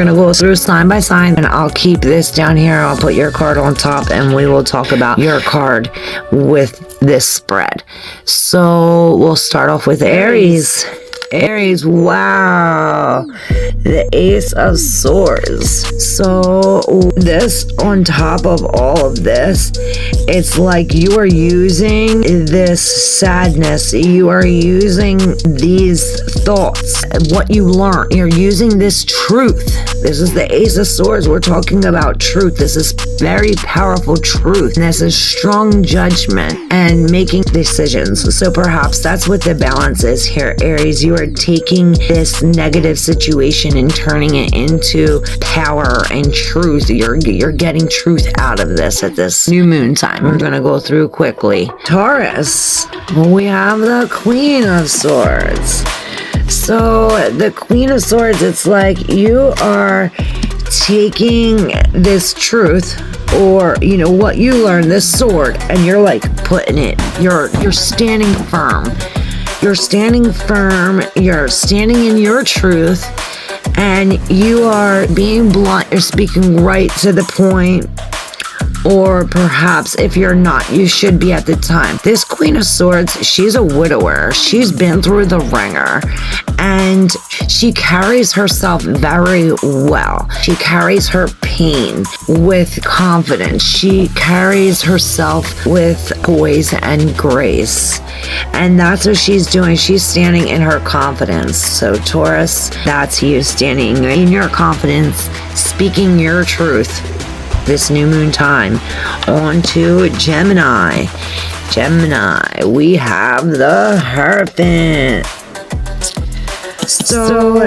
We're going to go through sign by sign, and I'll keep this down here. I'll put your card on top, and we will talk about your card with this spread. So we'll start off with Aries. Aries, wow, the Ace of Swords. So this, on top of all of this, it's like you are using this sadness, you are using these thoughts, what you learned, you're using this truth. This is the Ace of Swords. We're talking about truth. This is very powerful truth. And this is strong judgment and making decisions. So perhaps that's what the balance is here, Aries. You are taking this negative situation and turning it into power and truth. You're getting truth out of this at this new moon time. We're going to go through quickly. Taurus, we have the Queen of Swords. So the Queen of Swords, it's like you are taking this truth, or what you learned, this sword, and you're like putting it, you're standing firm. You're standing firm, you're standing in your truth, and you are being blunt, you're speaking right to the point. Or perhaps if you're not, you should be at the time. This Queen of Swords, she's a widower. She's been through the ringer, and she carries herself very well. She carries her pain with confidence. She carries herself with poise and grace. And that's what she's doing. She's standing in her confidence. So Taurus, that's you standing in your confidence, speaking your truth. This new moon time. On to Gemini. Gemini, we have the Hierophant. So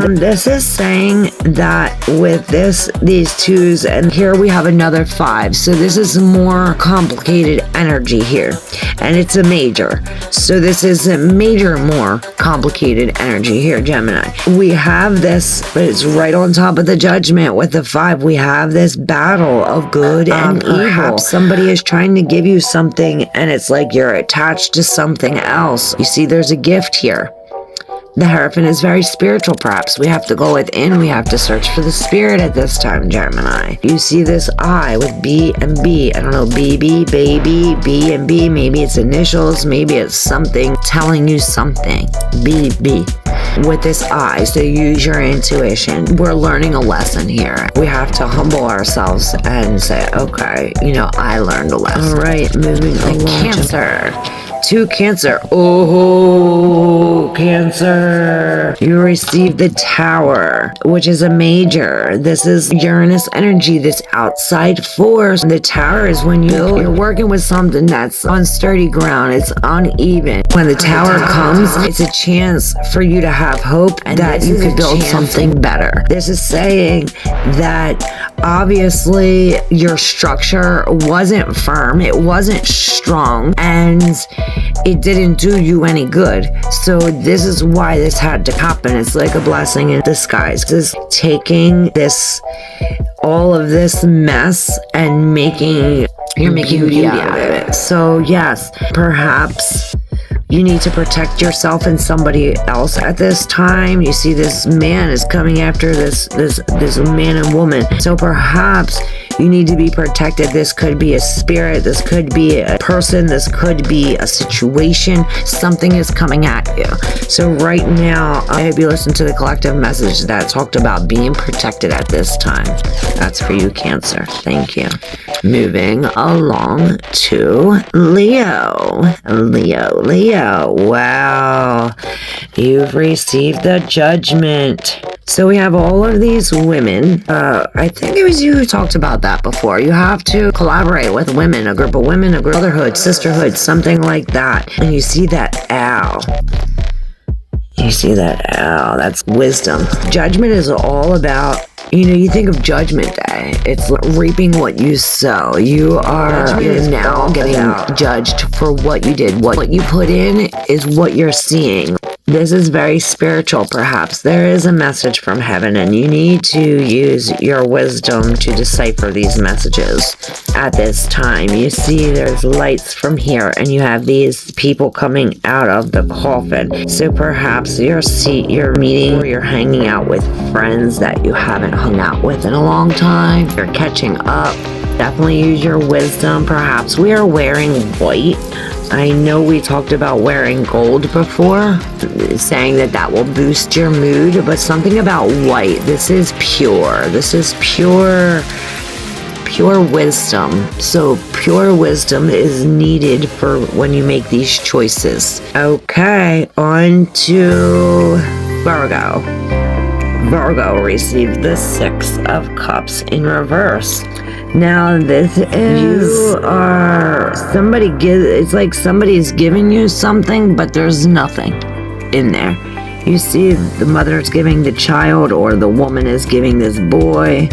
this is saying that with these twos, and here we have another 5. So this is more complicated energy here, and it's a major. So this is a major, more complicated energy here, Gemini. We have this, but it's right on top of the Judgment with the 5. We have this battle of good and evil. Perhaps somebody is trying to give you something, and it's like you're attached to something else. You see, there's a gift here. The Hierophant is very spiritual, perhaps. We have to go within. We have to search for the spirit at this time, Gemini. You see this I with B and B. I don't know, BB, baby, B and B. Maybe it's initials. Maybe it's something telling you something. BB. With this I, so use your intuition. We're learning a lesson here. We have to humble ourselves and say, okay, I learned a lesson. All right, moving along. Cancer. To Cancer. Oh, Cancer. You receive the Tower, which is a major. This is Uranus energy, this outside force. The Tower is when you're working with something that's on sturdy ground. It's uneven. When the Tower comes, it's a chance for you to have hope and that you could build something better. This is saying that obviously your structure wasn't firm, it wasn't strong, and it didn't do you any good. So this is why this had to happen. It's like a blessing in disguise. This is taking all of this mess and making beauty out of it. So yes, perhaps you need to protect yourself and somebody else at this time. You see, this man is coming after this man and woman. So perhaps you need to be protected. This could be a spirit. This could be a person. This could be a situation. Something is coming at you. So right now, I hope you listen to the collective message that talked about being protected at this time. That's for you, Cancer. Thank you. Moving along to Leo. Leo. Wow. You've received the Judgment. So we have all of these women. I think it was you who talked about that before. You have to collaborate with women, a group of women, a group of brotherhood, sisterhood, something like that. And you see that owl. You see that owl. That's wisdom. Judgment is all about, you think of Judgment Day. It's reaping what you sow. You're now getting judged for what you did. What you put in is what you're seeing. This is very spiritual, perhaps. There is a message from heaven, and you need to use your wisdom to decipher these messages at this time. You see there's lights from here, and you have these people coming out of the coffin. So perhaps you're meeting or you're hanging out with friends that you haven't hung out with in a long time. You're catching up. Definitely use your wisdom. Perhaps we are wearing white. I know we talked about wearing gold before, saying that will boost your mood, but something about white. This is pure. This is pure wisdom. So pure wisdom is needed for when you make these choices. Okay, on to Virgo. Virgo received the Six of Cups in reverse. Now this is it's like somebody's giving you something, but there's nothing in there. You see the mother's giving the child, or the woman is giving this boy,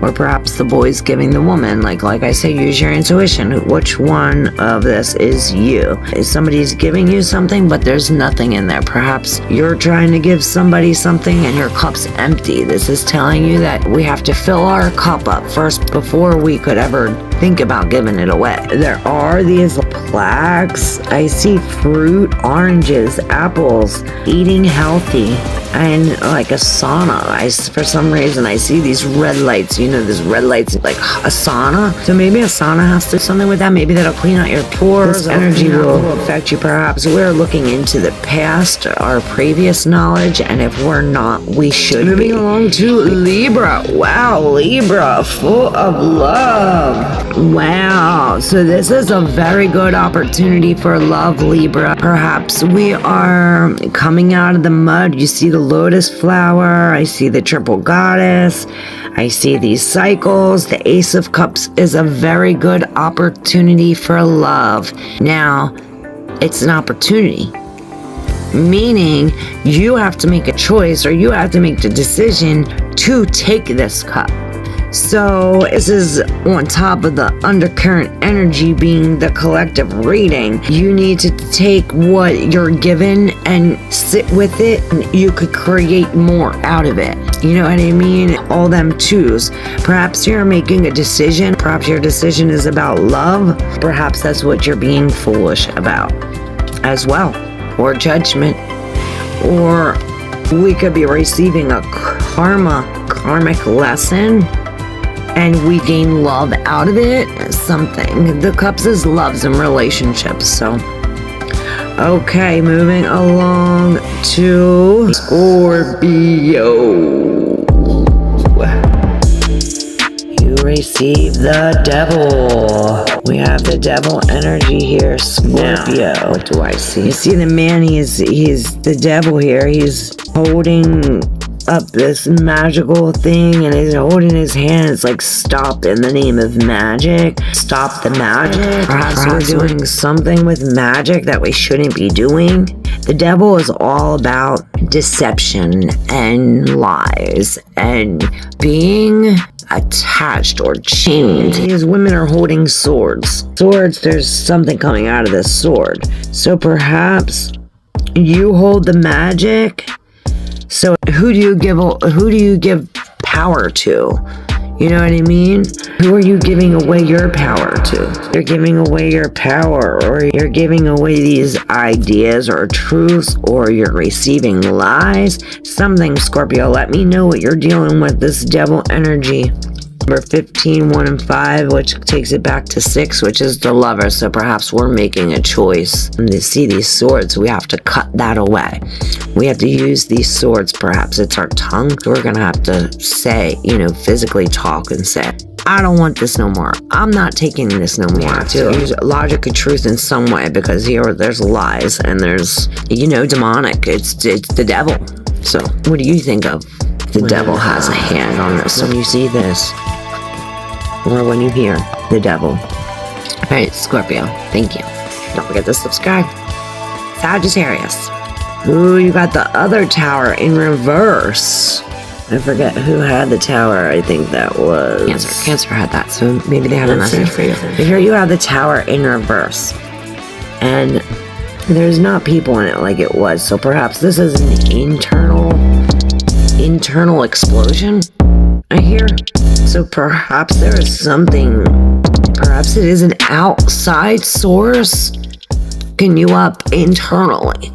or perhaps the boy's giving the woman. Like I say, use your intuition. Which one of this is you? Somebody's giving you something, but there's nothing in there. Perhaps you're trying to give somebody something and your cup's empty. This is telling you that we have to fill our cup up first before we could ever think about giving it away. There are these plaques. I see fruit, oranges, apples, eating healthy, and like a sauna. For some reason I see these red lights. You know, this red lights like a sauna. So maybe a sauna has to do something with that. Maybe that'll clean out your pores. This energy will affect you. Perhaps we're looking into the past, our previous knowledge, and if we're not, we should. Moving along to Libra. Wow, Libra, full of love. Wow, so this is a very good opportunity for love, Libra. Perhaps we are coming out of the mud. You see the lotus flower. I see the triple goddess. I see these cycles. The Ace of Cups is a very good opportunity for love. Now, it's an opportunity, meaning you have to make a choice, or you have to make the decision to take this cup. So this is on top of the undercurrent energy being the collective reading. You need to take what you're given and sit with it, and you could create more out of it. You know what I mean? All them twos. Perhaps you're making a decision. Perhaps your decision is about love. Perhaps that's what you're being foolish about as well. Or judgment. Or we could be receiving a karmic lesson, and we gain love out of it. Something. The Cups is loves and relationships. So, okay, moving along to Scorpio. You receive the Devil. We have the Devil energy here, Scorpio. Now, what do I see? You see the man, he's the Devil here. He's holding up this magical thing, and he's holding his hand. It's like, stop in the name of magic. Stop the magic. Perhaps we're doing something with magic that we shouldn't be doing. The Devil is all about deception and lies and being attached or chained. These women are holding swords. There's something coming out of this sword. So perhaps you hold the magic. So who do you give power to? You know what I mean? Who are you giving away your power to? You're giving away your power, or you're giving away these ideas or truths, or you're receiving lies. Something, Scorpio. Let me know what you're dealing with, this Devil energy. Number 15, 1 and 5, which takes it back to 6, which is the Lover. So perhaps we're making a choice. And to see these swords, we have to cut that away. We have to use these swords. Perhaps it's our tongue. So we're going to have to say, physically talk and say, I don't want this no more. I'm not taking this no more. We have to use logic and truth in some way, because here there's lies and there's, demonic. It's the devil. So what do you think of? The devil has a hand on this. When you see this, or when you hear the devil. All right, Scorpio, thank you. Don't forget to subscribe. Sagittarius. Ooh, you got the other tower in reverse. I forget who had the tower. I think that was Cancer had that, so maybe they had a message for you. But here you have the tower in reverse. And There's not people in it like it was, so perhaps this is an internal explosion, I hear. So perhaps there is something, perhaps it is an outside source hooking you up internally.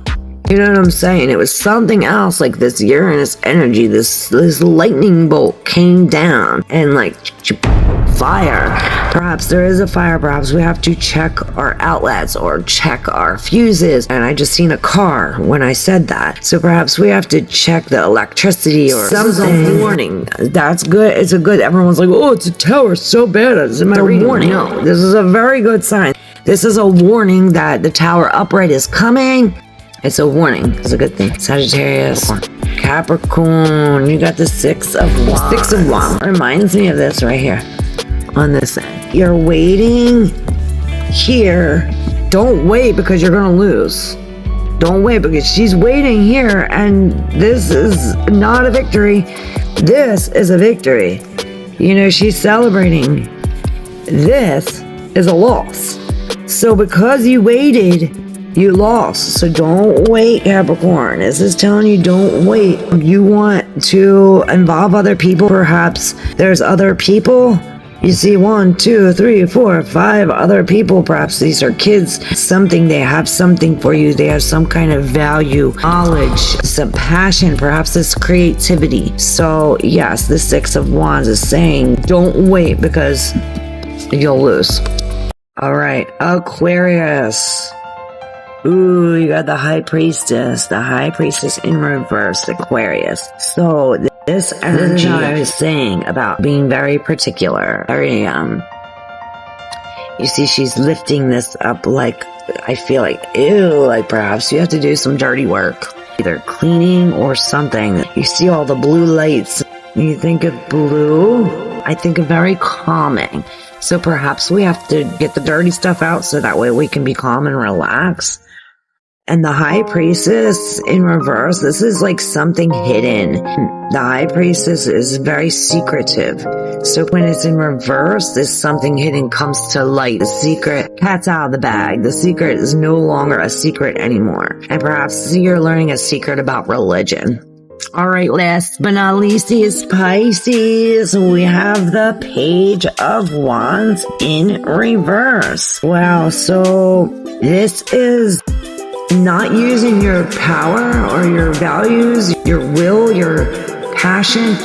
You know what I'm saying? It was something else, like this Uranus energy, this lightning bolt came down and like fire. Perhaps there is a fire. Perhaps we have to check our outlets or check our fuses. And I just seen a car when I said that. So perhaps we have to check the electricity or something. Warning. That's good. It's a good. Everyone's like, oh, it's a tower. So bad. It's a warning. No, this is a very good sign. This is a warning that the tower upright is coming. It's a warning. It's a good thing. Sagittarius, Capricorn, you got the Six of Wands. Six of Wands reminds me of this right here on this end. You're waiting here. Don't wait because you're going to lose. Don't wait because she's waiting here and this is not a victory. This is a victory. You know, she's celebrating. This is a loss. So because you waited, you lost. So don't wait, Capricorn. This is telling you don't wait. You want to involve other people. Perhaps there's other people. You see 1, 2, 3, 4, 5 other people. Perhaps these are kids. Something, they have something for you. They have some kind of value, knowledge, some passion, perhaps this creativity. So yes, the Six of Wands is saying don't wait because you'll lose. All right, Aquarius. Ooh, you got the High Priestess. The High Priestess in reverse, Aquarius. So this energy I was saying about being very particular, very, you see she's lifting this up like, I feel like, ew, like perhaps you have to do some dirty work. Either cleaning or something. You see all the blue lights. You think of blue, I think of very calming. So perhaps we have to get the dirty stuff out so that way we can be calm and relax. And the High Priestess in reverse, this is like something hidden. The High Priestess is very secretive. So when it's in reverse, this something hidden comes to light. The secret, cat's out of the bag. The secret is no longer a secret anymore. And perhaps you're learning a secret about religion. All right, last but not least is Pisces. We have the Page of Wands in reverse. Wow, so this is not using your power or your values, your will, your passion.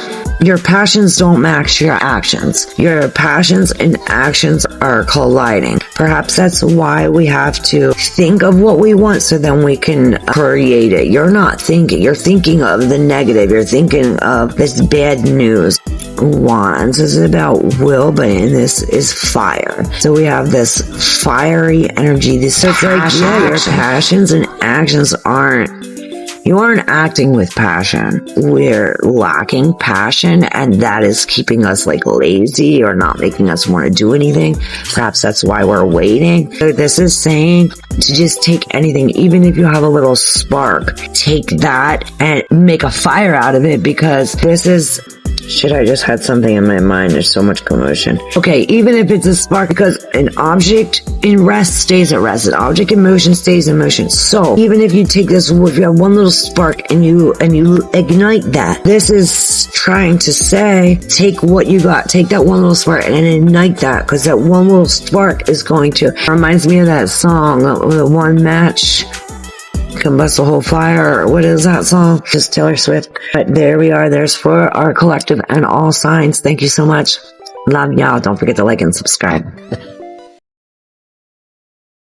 Your passions don't match your actions. Your passions and actions are colliding. Perhaps that's why we have to think of what we want so then we can create it. You're not thinking. You're thinking of the negative. You're thinking of this bad news. Wands is about will, but in this is fire. So we have this fiery energy. This so it's like, yeah, your passions and actions you aren't acting with passion. We're lacking passion, and that is keeping us like lazy or not making us want to do anything. Perhaps that's why we're waiting. So this is saying to just take anything, even if you have a little spark, take that and make a fire out of it, because this is... Shit, I just had something in my mind. There's so much commotion. Okay, even if it's a spark, because an object in rest stays at rest. An object in motion stays in motion. So even if you take this, if you have one little spark and you ignite that, this is trying to say, take what you got, take that one little spark and ignite that, because that one little spark is going to, reminds me of that song, the one match combust the whole fire. What is that song? Just Taylor Swift. But there we are. There's for our collective and all signs. Thank you so much. Love y'all. Don't forget to like and subscribe.